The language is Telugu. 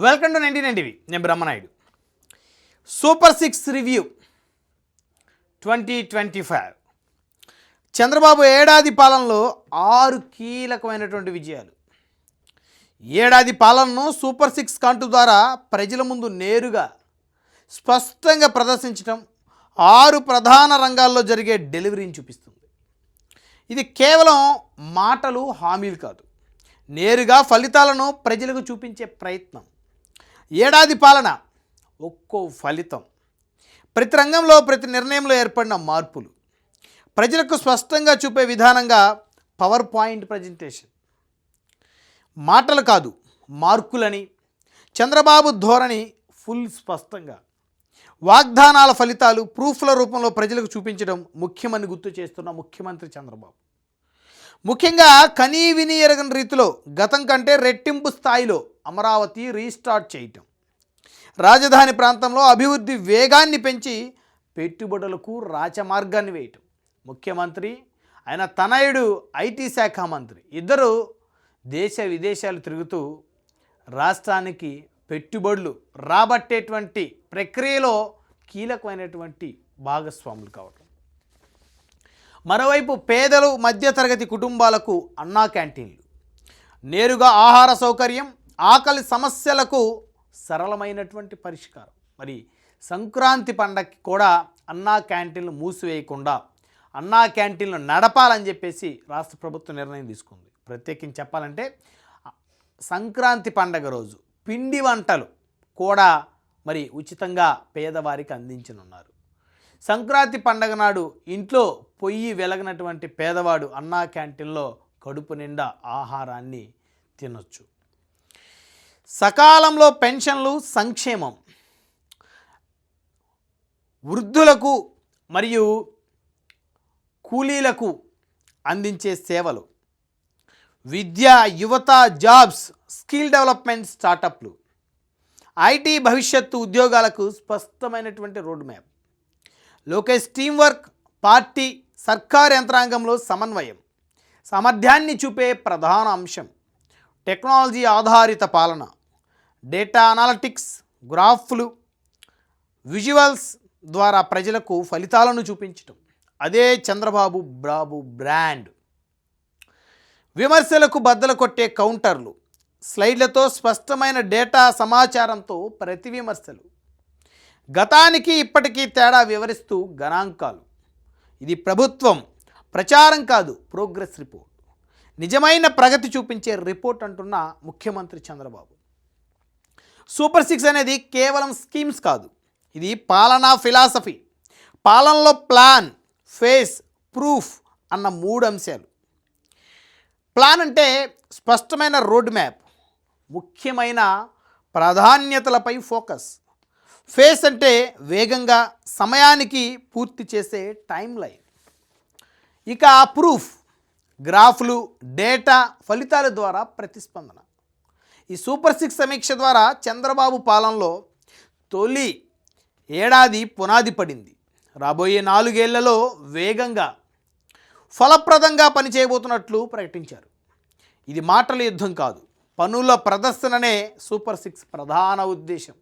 Welcome to 99 TV. నేను బ్రహ్మనాయుడు. Super 6 review 2025. చంద్రబాబు ఏడాది పాలనలో 6 కీలకమైనటువంటి విజయాలు. ఏడాది పాలనను సూపర్ 6 కాంటు ద్వారా ప్రజల ముందు నేరుగా స్పష్టంగా ప్రదర్శించడం 6 ప్రధాన రంగాల్లో జరిగే డెలివరీని చూపిస్తుంది. ఇది కేవలం మాటలు, హామీలు కాదు, నేరుగా ఫలితాలను ప్రజలకు చూపించే ప్రయత్నం. ఏడాది పాలన, ఒక్కో ఫలితం, ప్రతి రంగంలో, ప్రతి నిర్ణయంలో ఏర్పడిన మార్పులు, ప్రజలకు స్పష్టంగా చూపే విధానంగా పవర్ పాయింట్ ప్రజెంటేషన్. మాటలు కాదు, మార్కులని చంద్రబాబు ధోరణి ఫుల్ స్పష్టంగా వాగ్దానాల ఫలితాలు ప్రూఫ్ల రూపంలో ప్రజలకు చూపించడం ముఖ్యమని గుర్తు చేస్తున్న ముఖ్యమంత్రి చంద్రబాబు. ముఖ్యంగా కనీ విని ఎరగని రీతిలో గతం కంటే రెట్టింపు స్థాయిలో అమరావతి రీస్టార్ట్ చేయటం, రాజధాని ప్రాంతంలో అభివృద్ధి వేగాన్ని పెంచి పెట్టుబడులకు రాచమార్గాన్ని వేయటం. ముఖ్యమంత్రి, ఆయన తనయుడు ఐటీ శాఖ మంత్రి ఇద్దరు దేశ విదేశాలు తిరుగుతూ రాష్ట్రానికి పెట్టుబడులు రాబట్టేటువంటి ప్రక్రియలో కీలకమైనటువంటి భాగస్వాములు కావటం. మరోవైపు పేదలు, మధ్యతరగతి కుటుంబాలకు అన్నా క్యాంటీన్లు, నేరుగా ఆహార సౌకర్యం, ఆకలి సమస్యలకు సరళమైనటువంటి పరిష్కారం. మరి సంక్రాంతి పండగకి కూడా అన్నా క్యాంటీన్లు మూసివేయకుండా అన్నా క్యాంటీన్లు నడపాలని చెప్పేసి రాష్ట్ర ప్రభుత్వం నిర్ణయం తీసుకుంది. ప్రత్యేకించి చెప్పాలంటే సంక్రాంతి పండగ రోజు పిండి వంటలు కూడా మరి ఉచితంగా పేదవారికి అందించనున్నారు. సంక్రాంతి పండగ నాడు ఇంట్లో పొయ్యి వెలగనటువంటి పేదవాడు అన్నా క్యాంటీన్లో కడుపు నిండా ఆహారాన్ని తినొచ్చు. సకాలంలో పెన్షన్లు, సంక్షేమం, వృద్ధులకు మరియు కూలీలకు అందించే సేవలు, విద్య, యువత, జాబ్స్, స్కిల్ డెవలప్మెంట్, స్టార్టప్లు, ఐటీ భవిష్యత్తు ఉద్యోగాలకు స్పష్టమైనటువంటి road map. Lokesh team work, party, సర్కార్ యంత్రాంగంలో సమన్వయం, సామర్థ్యాన్ని చూపే ప్రధాన అంశం. టెక్నాలజీ ఆధారిత పాలన, డేటా అనాలిటిక్స్, గ్రాఫ్లు, విజువల్స్ ద్వారా ప్రజలకు ఫలితాలను చూపించటం. అదే చంద్రబాబు బ్రాండ్. విమర్శలకు బద్దలు కొట్టే కౌంటర్లు, స్లైడ్లతో స్పష్టమైన డేటా సమాచారంతో ప్రతి విమర్శలు, గతానికి ఇప్పటికీ తేడా వివరిస్తూ గణాంకాలు. ఇది ప్రభుత్వం ప్రచారం కాదు, ప్రోగ్రెస్ రిపోర్ట్, నిజమైన ప్రగతి చూపించే రిపోర్ట్ అంటున్న ముఖ్యమంత్రి చంద్రబాబు. సూపర్ 6 అనేది కేవలం స్కీమ్స్ కాదు, ఇది పాలనా ఫిలాసఫీ. పాలనలో ప్లాన్, ఫేస్, ప్రూఫ్ అన్న 3 అంశాలు. ప్లాన్ అంటే స్పష్టమైన రోడ్ మ్యాప్, ముఖ్యమైన ప్రాధాన్యతలపై ఫోకస్. ఫేస్ అంటే వేగంగా, సమయానికి పూర్తి చేసే టైం లైన్. ఇక ప్రూఫ్, గ్రాఫ్లు, డేటా, ఫలితాల ద్వారా ప్రతిస్పందన. ఈ సూపర్ 6 సమీక్ష ద్వారా చంద్రబాబు పాలనలో తొలి ఏడాది పునాది పడింది. రాబోయే 4 ఏళ్లలో వేగంగా, ఫలప్రదంగా పనిచేయబోతున్నట్లు ప్రకటించారు. ఇది మాటల యుద్ధం కాదు, పనుల ప్రదర్శననే సూపర్ 6 ప్రధాన ఉద్దేశం.